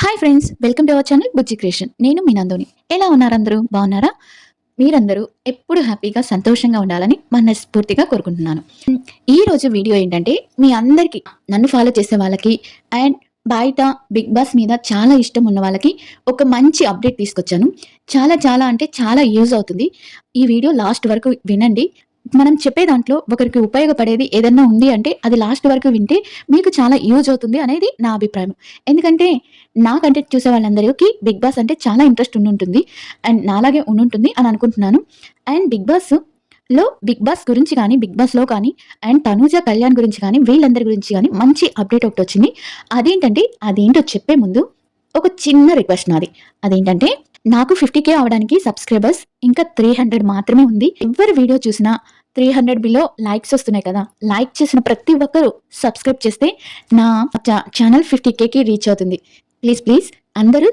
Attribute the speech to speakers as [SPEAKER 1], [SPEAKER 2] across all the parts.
[SPEAKER 1] Hi friends, welcome to our channel Bujji creation. నేను మీ నందుని. ఎలా ఉన్నారు అందరూ? బాగున్నారా? మీరందరూ ఎప్పుడు హ్యాపీగా సంతోషంగా ఉండాలని మనస్ఫూర్తిగా కోరుకుంటున్నాను. ఈ రోజు వీడియో ఏంటంటే మీ అందరికీ, నన్ను ఫాలో చేసే వాళ్ళకి అండ్ బయట బిగ్ బాస్ మీద చాలా ఇష్టం ఉన్న వాళ్ళకి ఒక మంచి అప్డేట్ తీసుకొచ్చాను. చాలా చాలా అంటే చాలా యూజ్ అవుతుంది. ఈ వీడియో లాస్ట్ వరకు వినండి. మనం చెప్పే దాంట్లో ఒకరికి ఉపయోగపడేది ఏదన్నా ఉంది అంటే అది లాస్ట్ వరకు వింటే మీకు చాలా యూజ్ అవుతుంది అనేది నా అభిప్రాయం. ఎందుకంటే నా కంటెంట్ చూసే వాళ్ళందరికీ బిగ్ బాస్ అంటే చాలా ఇంట్రెస్ట్ ఉండుంటుంది. అండ్ నాలాగే ఉండుంటుంది అని అనుకుంటున్నాను. అండ్ బిగ్ బాస్ గురించి కానీ, బిగ్ బాస్‌లో కానీ అండ్ తనూజ, కళ్యాణ్ గురించి కానీ, వీళ్ళందరి గురించి గానీ మంచి అప్డేట్ ఒకటొచ్చింది. అదేంటో చెప్పే ముందు ఒక చిన్న రిక్వెస్ట్ నాది. అదేంటంటే నాకు 50,000 అవ్వడానికి సబ్స్క్రైబర్స్ ఇంకా 300 మాత్రమే ఉంది. ఎవరి వీడియో చూసినా 300 బిలో లైక్స్ వస్తున్నాయి కదా! లైక్ చేసిన ప్రతి ఒక్కరు సబ్స్క్రైబ్ చేస్తే నా ఛానల్ 50,000కి రీచ్ అవుతుంది. ప్లీజ్ అందరూ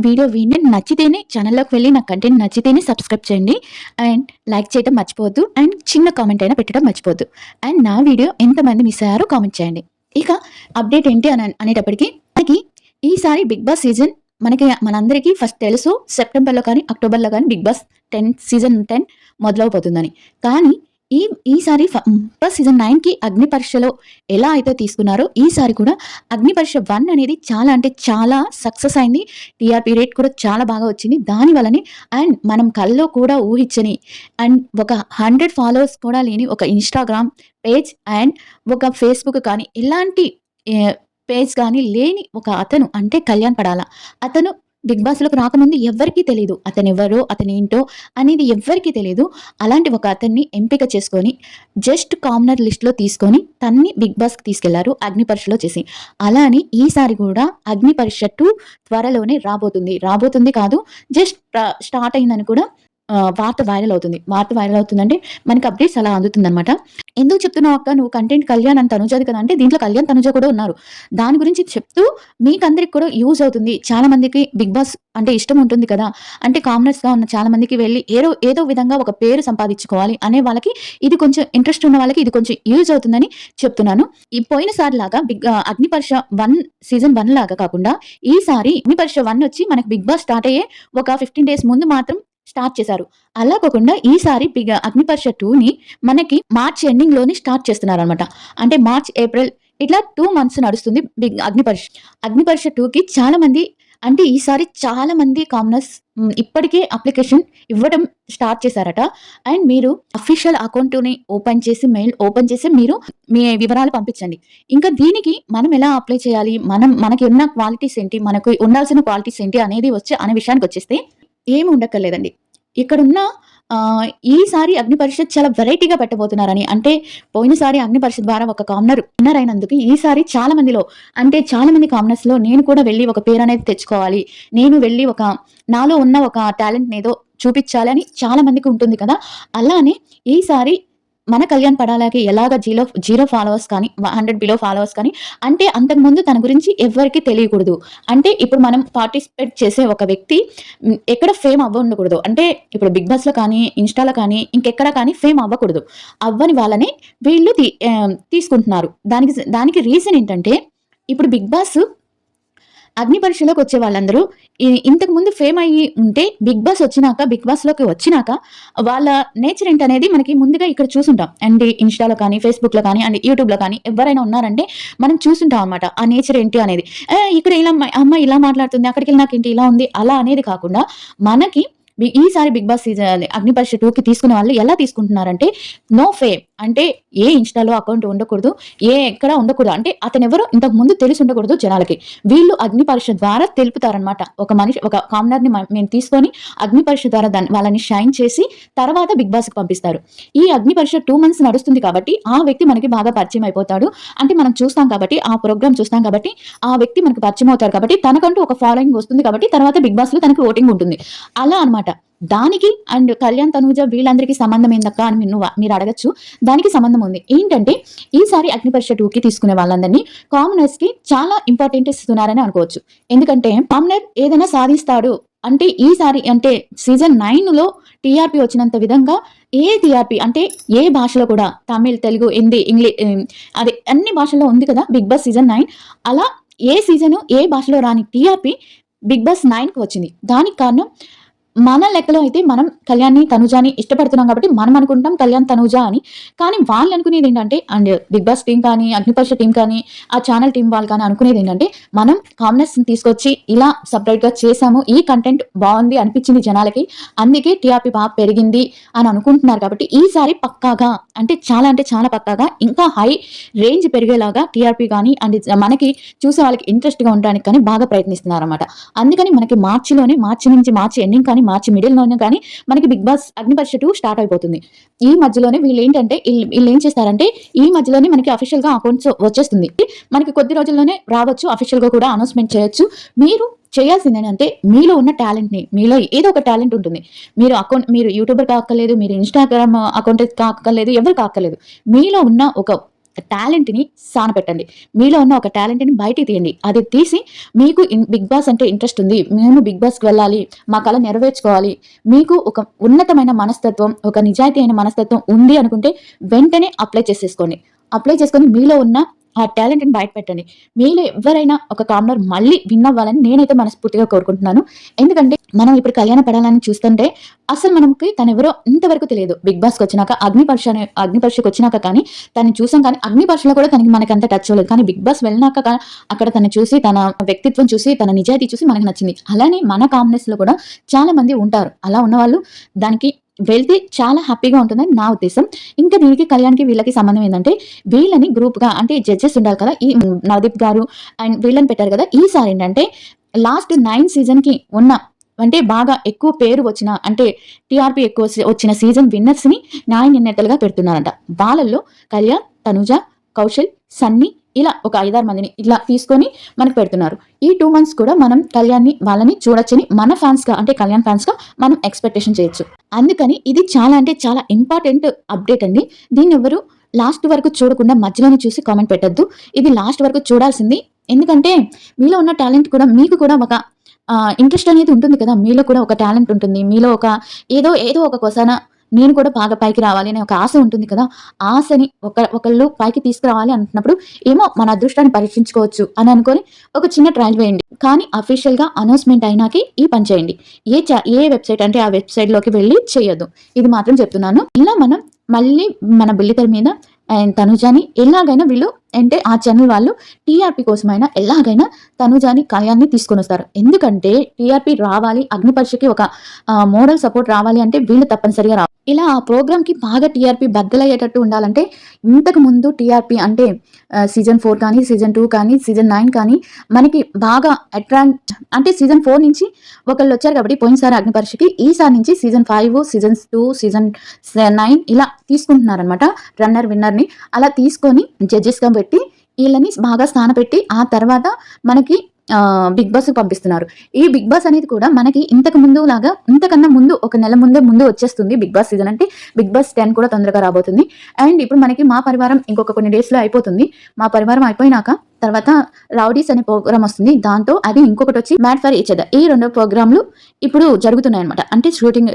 [SPEAKER 1] వీడియో విని నచ్చితేనే ఛానల్‌లోకి వెళ్లి నా కంటెంట్ నచ్చితేనే సబ్స్క్రైబ్ చేయండి. అండ్ లైక్ చేయడం మర్చిపోవద్దు. అండ్ చిన్న కామెంట్ అయినా పెట్టడం మర్చిపోవద్దు. అండ్ నా వీడియో ఎంతమంది మిస్ అయ్యారో కామెంట్ చేయండి. ఇక అప్డేట్ ఏంటి అనేటప్పటికి మనకి ఈసారి బిగ్ బాస్ సీజన్ మనందరికీ ఫస్ట్ తెలుసు సెప్టెంబర్‌లో కానీ, అక్టోబర్‌లో కానీ బిగ్ బాస్ సీజన్ 10 మొదలవబోతుందని. కానీ ఈసారి సీజన్ 9కి అగ్ని పరీక్షలో ఎలా అయితే తీసుకున్నారో ఈసారి కూడా అగ్ని పరీక్ష 1 అనేది చాలా అంటే చాలా సక్సెస్ అయింది. టీఆర్పీ రేట్ కూడా చాలా బాగా వచ్చింది. దాని వల్లనే అండ్ మనం కల్లో కూడా ఊహించని అండ్ ఒక 100 ఫాలోవర్స్ కూడా లేని ఒక ఇన్‌స్టాగ్రామ్ పేజ్ అండ్ ఒక ఫేస్‌బుక్ కానీ ఇలాంటి పేజ్ కానీ లేని ఒక అతను అంటే కళ్యాణ్ పడాల. అతను బిగ్ బాస్‌లోకి రాకముందు ఎవ్వరికీ తెలీదు. అతనెవరో, అతనేంటో అనేది ఎవ్వరికీ తెలీదు. అలాంటి ఒక అతన్ని ఎంపిక చేసుకొని జస్ట్ కామనర్ లిస్ట్‌లో తీసుకొని తన్ని బిగ్ బాస్‌కి తీసుకెళ్లారు అగ్ని పరీక్షలో చేసి. అలా అని ఈసారి కూడా అగ్ని పరీక్ష 2 త్వరలోనే రాబోతుంది కాదు, జస్ట్ స్టార్ట్ అయిందని కూడా వార్త వైరల్ అవుతుంది. వార్త వైరల్ అవుతుందంటే మనకి అప్డేట్స్ అలా అందుతుందనమాట. ఎందుకు చెప్తున్నావు అక్క, నువ్వు కంటెంట్ కళ్యాణ్ అండ్ తనుజది కదా అంటే దీంట్లో కళ్యాణ్, తనుజ కూడా ఉన్నారు. దాని గురించి చెప్తూ మీకందరికి కూడా యూజ్ అవుతుంది. చాలా మందికి బిగ్ బాస్ అంటే ఇష్టం ఉంటుంది కదా! అంటే కామనర్స్‌గా ఉన్న చాలా మందికి వెళ్లి ఏదో విధంగా ఒక పేరు సంపాదించుకోవాలి అనే వాళ్ళకి ఇది కొంచెం ఇంట్రెస్ట్ ఉన్న వాళ్ళకి ఇది కొంచెం యూజ్ అవుతుందని చెప్తున్నాను. ఈ పోయినసారి లాగా అగ్ని పరీక్ష 1 సీజన్ 1 లాగా కాకుండా ఈసారి అగ్ని పరీక్ష 1 వచ్చి మనకి బిగ్ బాస్ స్టార్ట్ అయ్యే ఒక 15 డేస్ ముందు మాత్రం స్టార్ట్ చేశారు. అలా కాకుండా ఈసారి అగ్ని పరీక్ష 2ని మనకి మార్చ్ ఎండింగ్ లోని స్టార్ట్ చేస్తున్నారనమాట. అంటే మార్చ్, ఏప్రిల్ ఇట్లా 2 మంత్స్ నడుస్తుంది అగ్ని పరీక్ష. అగ్ని పరీక్ష 2కి చాలా మంది అంటే ఈసారి చాలా మంది కామనర్స్ ఇప్పటికే అప్లికేషన్ ఇవ్వడం స్టార్ట్ చేశారట. అండ్ మీరు అఫీషియల్ అకౌంట్‌ని ఓపెన్ చేసి మెయిల్ ఓపెన్ చేసి మీరు మీ వివరాలు పంపించండి. ఇంకా దీనికి మనం ఎలా అప్లై చేయాలి? మనకి ఉన్న క్వాలిటీస్ ఏంటి? మనకు ఉండాల్సిన క్వాలిటీస్ ఏంటి? అనే విషయానికి వచ్చేస్తే ఏమి ఉండక్కర్లేదండి. ఇక్కడున్న ఈసారి అగ్ని పరీక్ష చాలా వెరైటీగా పెట్టబోతున్నారని. అంటే పోయినసారి అగ్ని పరీక్ష ద్వారా ఒక కామనర్ విన్నర్ అయినందుకు ఈసారి చాలా మంది కామనర్స్‌లో నేను కూడా వెళ్లి ఒక పేరనేది తెచ్చుకోవాలి. నేను వెళ్లి నాలో ఉన్న ఒక టాలెంట్‌ని ఏదో చూపించాలి అని చాలా మందికి ఉంటుంది కదా! అలానే ఈసారి మన కళ్యాణ్ పడాలాకి ఎలాగా జీరో ఫాలోవర్స్ కానీ, 100 బిలో ఫాలోవర్స్ కానీ అంటే అంతకుముందు తన గురించి ఎవ్వరికీ తెలియకూడదు. అంటే ఇప్పుడు మనం పార్టిసిపేట్ చేసే ఒక వ్యక్తి ఎక్కడ ఫేమ్ ఉండకూడదు. అంటే ఇప్పుడు బిగ్ బాస్‌లో కానీ, ఇన్‌స్టాలో కానీ, ఇంకెక్కడ కానీ ఫేమ్ అవ్వకూడదు. అవ్వని వాళ్ళని వీళ్ళు తీసుకుంటున్నారు. దానికి రీజన్ ఏంటంటే ఇప్పుడు బిగ్ బాస్ అగ్ని పరీక్షలోకి వచ్చే వాళ్ళందరూ ఇంతకు ముందు ఫేమ్ అయ్యి ఉంటే బిగ్ బాస్‌లోకి వచ్చినాక వాళ్ళ నేచర్ ఏంటనేది మనకి ముందుగా ఇక్కడ చూసుంటాం. అండ్ ఇన్‌స్టాలో కానీ, ఫేస్‌బుక్‌లో కానీ అండ్ యూట్యూబ్‌లో కానీ ఎవరైనా ఉన్నారంటే మనం చూసుంటాం అనమాట. ఆ నేచర్ ఏంటి అనేది. ఇక్కడ ఇలా అమ్మాయి ఇలా మాట్లాడుతుంది, అక్కడికెళ్ళి నాకేంటి ఇలా ఉంది అలా అనేది కాకుండా మనకి ఈసారి బిగ్ బాస్ సీజన్ అగ్ని పరీక్ష 2కి తీసుకునే వాళ్ళు ఎలా తీసుకుంటున్నారంటే నో ఫేమ్. అంటే ఏ ఇన్‌స్టాలో అకౌంట్ ఉండకూడదు. ఎక్కడ ఉండకూడదు. అంటే అతనెవరో ఇంతకు ముందు తెలిసి ఉండకూడదు జనాలకి. వీళ్ళు అగ్ని పరీక్ష ద్వారా తెలుపుతారనమాట. ఒక కామనర్‌ని మేము తీసుకొని అగ్ని పరీక్ష ద్వారా వాళ్ళని షైన్ చేసి తర్వాత బిగ్ బాస్‌కి పంపిస్తారు. ఈ అగ్ని పరీక్ష 2 మంత్స్ నడుస్తుంది కాబట్టి ఆ వ్యక్తి మనకి బాగా పరిచయం అయిపోతాడు. అంటే మనం చూస్తాం కాబట్టి ఆ ప్రోగ్రామ్ చూస్తాం కాబట్టి ఆ వ్యక్తి మనకు పరిచయం అవుతారు కాబట్టి తనకంటూ ఒక ఫాలోయింగ్ వస్తుంది కాబట్టి తర్వాత బిగ్ బాస్‌లో తనకి ఓటింగ్ ఉంటుంది. అలా అనమాట. దానికి అండ్ కళ్యాణ్, తనూజ వీళ్ళందరికీ సంబంధం ఏందక్క అని మీరు అడగచ్చు. దానికి సంబంధం ఉంది. ఏంటంటే ఈసారి అగ్ని పరీక్ష 2కి తీసుకునే వాళ్ళందరినీ కామనర్స్‌కి చాలా ఇంపార్టెంట్ ఇస్తున్నారని అనుకోవచ్చు. ఎందుకంటే కామనర్ ఏదైనా సాధిస్తాడు అంటే ఈసారి అంటే సీజన్ 9లో టీఆర్పీ వచ్చినంత విధంగా టీఆర్పీ అంటే ఏ భాషలో కూడా తమిళ్, తెలుగు, హిందీ, ఇంగ్లీష్ అదే అన్ని భాషల్లో ఉంది కదా బిగ్ బాస్ సీజన్ 9. అలా ఏ సీజను ఏ భాషలో రాని టీఆర్పీ బిగ్ బాస్ 9కి వచ్చింది. దానికి కారణం మన లెక్కలో అయితే మనం కళ్యాణ్‌ని, తనుజాని ఇష్టపడుతున్నాం కాబట్టి మనం అనుకుంటాం కళ్యాణ్, తనూజ అని. కానీ వాళ్ళు అనుకునేదేంటంటే అండ్ బిగ్ బాస్ టీమ్ కానీ, అగ్నిపరీక్ష టీమ్ కానీ, ఆ ఛానల్ టీమ్ వాళ్ళు కానీ అనుకునేదేంటంటే మనం కామ్నెస్‌ని తీసుకొచ్చి ఇలా సెపరేట్‌గా చేసాము. ఈ కంటెంట్ బావుంది అనిపించింది జనాలకి. అందుకే టీఆర్పీ బాగా పెరిగింది అని అనుకుంటున్నారు కాబట్టి ఈసారి పక్కాగా అంటే చాలా పక్కాగా ఇంకా హై రేంజ్ పెరిగేలాగా టీఆర్పీ గాని అండ్ మనకి చూసే వాళ్ళకి ఇంట్రెస్ట్‌గా ఉండడానికి కానీ బాగా ప్రయత్నిస్తున్నారన్నమాట. అందుకని మనకి మార్చి ఎండింగ్ కానీ మార్చి మిడిల్‌లోనే కానీ మనకి బిగ్ బాస్ అగ్నిపరీక్ష 2 స్టార్ట్ అయిపోతుంది. ఈ మధ్యలోనే వీళ్ళేం చేస్తారంటే ఈ మధ్యలోనే మనకి అఫీషియల్‌గా అకౌంట్స్ వచ్చేస్తుంది. మనకి కొద్ది రోజుల్లోనే రావచ్చు. అఫీషియల్‌గా కూడా అనౌన్స్‌మెంట్ చేయొచ్చు. మీరు చేయాల్సిందేంటంటే మీలో ఉన్న టాలెంట్‌ని మీలో ఏదో ఒక టాలెంట్ ఉంటుంది. మీరు యూట్యూబర్ కాక్కర్లేదు, మీరు ఇన్‌స్టాగ్రామ్ అకౌంట్ కాక్కర్లేదు, ఎవరు కాక్కర్లేదు. మీలో ఉన్న ఒక టాలెంట్‌ని సానపెట్టండి. మీలో ఉన్న ఒక టాలెంట్‌ని బయటికి తీయండి. అది తీసి మీకు బిగ్ బాస్ అంటే ఇంట్రెస్ట్ ఉంది. మేము బిగ్ బాస్‌కి వెళ్ళాలి. మా కల నెరవేర్చుకోవాలి. మీకు ఒక ఉన్నతమైన మనస్తత్వం, ఒక నిజాయితీ అయిన మనస్తత్వం ఉంది అనుకుంటే వెంటనే అప్లై చేసేసుకోండి. అప్లై చేసుకొని మీలో ఉన్న ఆ టాలెంట్‌ని బయట పెట్టండి. మీలో ఎవ్వరైనా ఒక కామనర్ మళ్ళీ విన్ అవ్వాలని నేనైతే మనస్ఫూర్తిగా కోరుకుంటున్నాను. ఎందుకంటే మనం ఇప్పుడు కళ్యాణ పడాలని చూస్తుంటే అసలు మనకి తనెవరో ఇంతవరకు తెలియదు. బిగ్ బాస్‌కి వచ్చినాక అగ్నిపరీక్షకి వచ్చినాక కానీ తనని చూసాం కానీ అగ్నిపరీక్షలో కూడా మనకంత టచ్ అవ్వలేదు. కానీ బిగ్ బాస్ వెళ్ళినాక అక్కడ తనని చూసి తన వ్యక్తిత్వం చూసి తన నిజాయితీ చూసి మనకు నచ్చింది. అలానే మన కామ్నెస్‌లో కూడా చాలా మంది ఉంటారు. అలా ఉన్నవాళ్ళు దానికి వెళ్తే చాలా హ్యాపీగా ఉంటుందని నా ఉద్దేశం. ఇంకా దీనికి కళ్యాణ్‌కి వీళ్ళకి సంబంధం ఏందంటే వీళ్ళని గ్రూప్‌గా అంటే జడ్జెస్ ఉండాలి కదా! ఈ నవదీప్ గారు అండ్ వీళ్ళని పెట్టారు కదా! ఈసారి ఏంటంటే లాస్ట్ 9 సీజన్‌కి ఉన్న అంటే బాగా ఎక్కువ పేరు వచ్చిన అంటే టీఆర్‌పీ ఎక్కువ వచ్చిన సీజన్ విన్నర్స్‌ని న్యాయ నిర్ణేతలుగా పెడుతున్నారంట. వాళ్ళల్లో కళ్యాణ్, తనుజ, కౌశల్, సన్నీ ఇలా ఒక 5, 6 మందిని ఇలా తీసుకొని మనకు పెడుతున్నారు. ఈ 2 మంత్స్ కూడా మనం కళ్యాణ్‌ని వాళ్ళని చూడొచ్చని మన ఫ్యాన్స్‌గా అంటే కళ్యాణ్ ఫ్యాన్స్‌గా మనం ఎక్స్‌పెక్టేషన్ చేయొచ్చు. అందుకని ఇది చాలా అంటే చాలా ఇంపార్టెంట్ అప్డేట్ అండి. దీన్నెవ్వరు లాస్ట్ వరకు చూడకుండా మధ్యలోనే చూసి కామెంట్ పెట్టొద్దు. ఇది లాస్ట్ వరకు చూడాల్సింది. ఎందుకంటే మీలో ఉన్న టాలెంట్ కూడా మీకు కూడా ఒక ఇంట్రెస్ట్ అనేది ఉంటుంది కదా! మీలో కూడా ఒక టాలెంట్ ఉంటుంది. మీలో ఒక ఏదో ఒక కొసన నేను కూడా బాగా పైకి రావాలి అనే ఒక ఆశ ఉంటుంది కదా! ఆశని ఒకళ్ళు పైకి తీసుకురావాలి అంటున్నప్పుడు ఏమో మన అదృష్టాన్ని పరీక్షించుకోవచ్చు అని అనుకోని ఒక చిన్న ట్రయల్ వేయండి. కానీ అఫీషియల్‌గా అనౌన్స్‌మెంట్ అయినాకే ఈ పని చేయండి. ఏ వెబ్‌సైట్ అంటే ఆ వెబ్‌సైట్‌లోకి వెళ్లి చేయొద్దు. ఇది మాత్రం చెప్తున్నాను. ఇలా మనం మళ్ళీ మన బుల్లితెర మీద అండ్ తనుజాని ఎలాగైనా వీళ్ళు అంటే ఆ ఛానల్ వాళ్ళు టీఆర్‌పీ కోసమైనా ఎలాగైనా తనుజాని, కళ్యాణ్‌ని తీసుకొనొస్తారు. ఎందుకంటే టీఆర్‌పీ రావాలి, అగ్నిపరీక్షకి ఒక మోరల్ సపోర్ట్ రావాలి అంటే వీళ్ళు తప్పనిసరిగా రావాలి. ఇలా ఆ ప్రోగ్రామ్‌కి బాగా టీఆర్‌పీ బద్దలయ్యేటట్టు ఉండాలంటే ఇంతకు ముందు టీఆర్‌పీ అంటే సీజన్ 4 కానీ, సీజన్ 2 కానీ, సీజన్ 9 కానీ మనకి బాగా అంటే సీజన్ 4 నుంచి ఒకళ్ళొచ్చారు కాబట్టి పోయినసారి అగ్నిపరీక్షకి, ఈసారి నుంచి సీజన్ 5, సీజన్ 2, సీజన్ 9 ఇలా తీసుకుంటున్నారనమాట. విన్నర్‌ని అలా తీసుకొని జడ్జెస్‌గా పెట్టి వీళ్ళని బాగా స్థానపెట్టి ఆ తర్వాత మనకి బిగ్ బాస్‌కి పంపిస్తున్నారు. ఈ బిగ్ బాస్ అనేది కూడా మనకి ఇంతకన్నా ముందు ఒక నెల ముందు వచ్చేస్తుంది బిగ్ బాస్ సీజన్ అంటే బిగ్ బాస్ 10 కూడా తొందరగా రాబోతుంది. అండ్ ఇప్పుడు మనకి మా పరివారం ఇంకొక కొన్ని డేస్‌లో అయిపోతుంది. మా పరివారం అయిపోయినాక తర్వాత రౌడీస్ అనే ప్రోగ్రామ్ వస్తుంది. దాంతో అది ఇంకొకటొచ్చి మ్యాడ్ ఫర్ ఈచ్ అదర్. ఈ 2 ప్రోగ్రామ్‌లు ఇప్పుడు జరుగుతున్నాయన్నమాట. అంటే షూటింగ్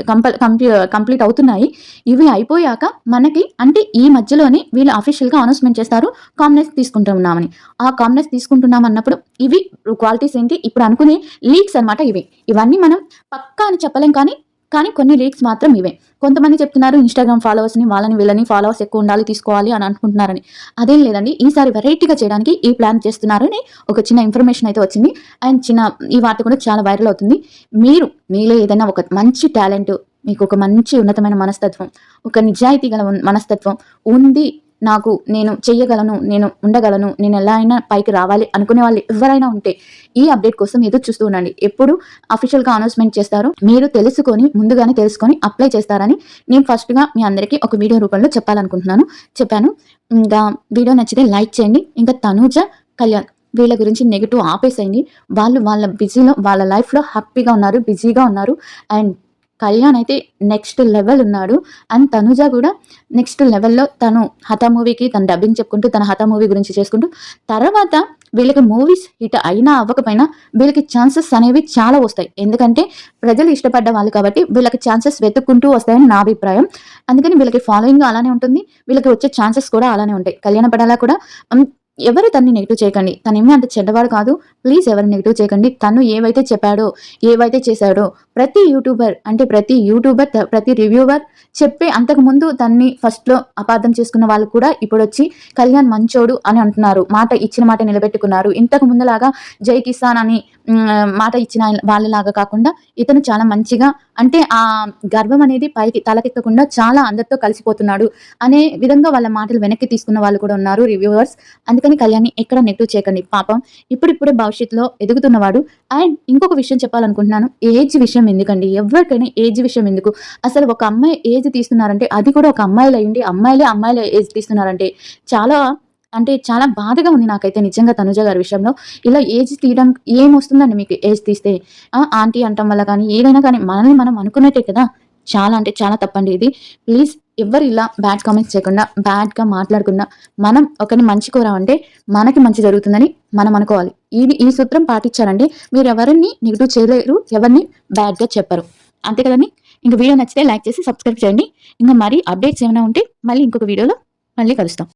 [SPEAKER 1] కంప్లీట్ అవుతున్నాయి. ఇవి అయిపోయాక మనకి అంటే ఈ మధ్యలోనే వీళ్ళు అఫీషియల్‌గా అనౌన్స్‌మెంట్ చేస్తారు. కామ్నెస్ తీసుకుంటున్నామని. ఆ కామ్నెస్ తీసుకుంటున్నాం అన్నప్పుడు ఇవి క్వాలిటీస్ ఏంటి ఇప్పుడు అనుకునే లీక్స్ అన్నమాట ఇవి. ఇవన్నీ మనం పక్కా అని చెప్పలేం కానీ కొన్ని లీక్స్ మాత్రం ఇవే. కొంతమంది చెప్తున్నారు ఇన్‌స్టాగ్రామ్ ఫాలోవర్స్‌ని వీళ్ళని ఫాలోవర్స్ ఎక్కువ ఉండాలి తీసుకోవాలి అని అనుకుంటున్నారని. అదేం లేదండి. ఈసారి వెరైటీగా చేయడానికి ఈ ప్లాన్ చేస్తున్నారని ఒక చిన్న ఇన్ఫర్మేషన్ అయితే వచ్చింది. అండ్ ఈ వార్త కూడా చాలా వైరల్ అవుతుంది. మీలో ఏదైనా ఒక మంచి టాలెంట్, మీకు ఒక మంచి ఉన్నతమైన మనస్తత్వం, ఒక నిజాయితీ గల మనస్తత్వం ఉంది. నేను చెయ్యగలను, నేను ఉండగలను, నేను ఎలా అయినా పైకి రావాలి అనుకునే వాళ్ళు ఎవరైనా ఉంటే ఈ అప్డేట్ కోసం ఎదురు చూస్తూ ఉండండి. ఎప్పుడు అఫీషియల్‌గా అనౌన్స్‌మెంట్ చేస్తారో మీరు ముందుగానే తెలుసుకొని అప్లై చేస్తారని నేను ఫస్ట్‌గా మీ అందరికీ ఒక వీడియో రూపంలో చెప్పాను. ఇంకా వీడియో నచ్చితే లైక్ చేయండి. ఇంకా తనూజ, కళ్యాణ్ వీళ్ళ గురించి నెగెటివ్ ఆపేసేయండి. వాళ్ళు వాళ్ళ లైఫ్‌లో హ్యాపీగా ఉన్నారు, బిజీగా ఉన్నారు. అండ్ కళ్యాణ్ అయితే నెక్స్ట్ లెవెల్ ఉన్నాడు. అండ్ తనుజ కూడా నెక్స్ట్ లెవెల్‌లో తను 'హఠా' మూవీకి తను డబ్బింగ్ చెప్పుకుంటూ తన 'హఠా' మూవీ గురించి చేసుకుంటూ తర్వాత వీళ్ళకి మూవీస్ హిట్ అయినా అవ్వకపోయినా వీళ్ళకి ఛాన్సెస్ అనేవి చాలా వస్తాయి. ఎందుకంటే ప్రజలు ఇష్టపడ్డ వాళ్ళు కాబట్టి వీళ్ళకి ఛాన్సెస్ వెతుక్కుంటూ వస్తాయని నా అభిప్రాయం. అందుకని వీళ్ళకి ఫాలోయింగ్ అలానే ఉంటుంది. వీళ్ళకి వచ్చే ఛాన్సెస్ కూడా అలానే ఉంటాయి. కళ్యాణ పడాల కూడా ఎవరు తనని నెగిటివ్ చేయకండి. తనేమీ అంత చెడ్డవాడు కాదు. ప్లీజ్ ఎవరు నెగిటివ్ చేయకండి. తను ఏవైతే చెప్పాడో, ఏవైతే చేశాడో ప్రతి యూట్యూబర్ ప్రతి రివ్యూవర్ చెప్పే అంతకుముందు తనని ఫస్ట్‌లో అపార్థం చేసుకున్న వాళ్ళు కూడా ఇప్పుడొచ్చి కళ్యాణ్ మంచోడు అని అంటున్నారు. ఇచ్చిన మాట నిలబెట్టుకున్నారు. ఇంతకు ముందులాగా జై కిసాన్ అని మాట ఇచ్చిన వాళ్ళలాగా కాకుండా ఇతను చాలా మంచిగా అంటే ఆ గర్వం అనేది పైకి తలకెక్కకుండా చాలా అందరితో కలిసిపోతున్నాడు అనే విధంగా వాళ్ళ మాటలు వెనక్కి తీసుకున్న వాళ్ళు కూడా ఉన్నారు రివ్యూవర్స్. అందుకని కళ్యాణ్‌ని ఎక్కడ నెగెటివ్ చేయకండి. పాపం ఇప్పుడిప్పుడే భవిష్యత్తులో ఎదుగుతున్నవాడు. అండ్ ఇంకొక విషయం చెప్పాలనుకుంటున్నాను. ఏజ్ విషయం ఎందుకండి? ఎవరికైనా ఏజ్ విషయం ఎందుకు? అసలు ఒక అమ్మాయి ఏజ్ తీస్తున్నారంటే అది కూడా ఒక అమ్మాయిలయ్యుండి అమ్మాయిలే ఏజ్ తీస్తున్నారంటే చాలా చాలా బాధగా ఉంది నాకైతే నిజంగా తనుజ గారి విషయంలో. ఇలా ఏజ్ తీయడం ఏమొస్తుందండి మీకు ఏజ్ తీస్తే? ఆంటీ అనటం వల్ల కానీ, ఏదైనా కానీ మనల్ని మనం అనుకున్నట్టే కదా! చాలా తప్పండి ఇది. ప్లీజ్ ఎవ్వరు ఇలా బ్యాడ్ కామెంట్స్ చేయకుండా, బ్యాడ్‌గా మాట్లాడకుండా, మనం ఒకరిని మంచి కోరామంటే మనకి మంచి జరుగుతుందని మనం అనుకోవాలి. ఈ సూత్రం పాటించారంటే మీరెవరిని నెగెటివ్ చేయలేరు. ఎవరిని బ్యాడ్‌గా చెప్పరు. అంతే కదండీ! ఇంక వీడియో నచ్చితే లైక్ చేసి సబ్స్క్రైబ్ చేయండి. ఇంక మరి అప్డేట్స్ ఏమైనా ఉంటే మళ్ళీ ఇంకొక వీడియోలో మళ్ళీ కలుస్తాం.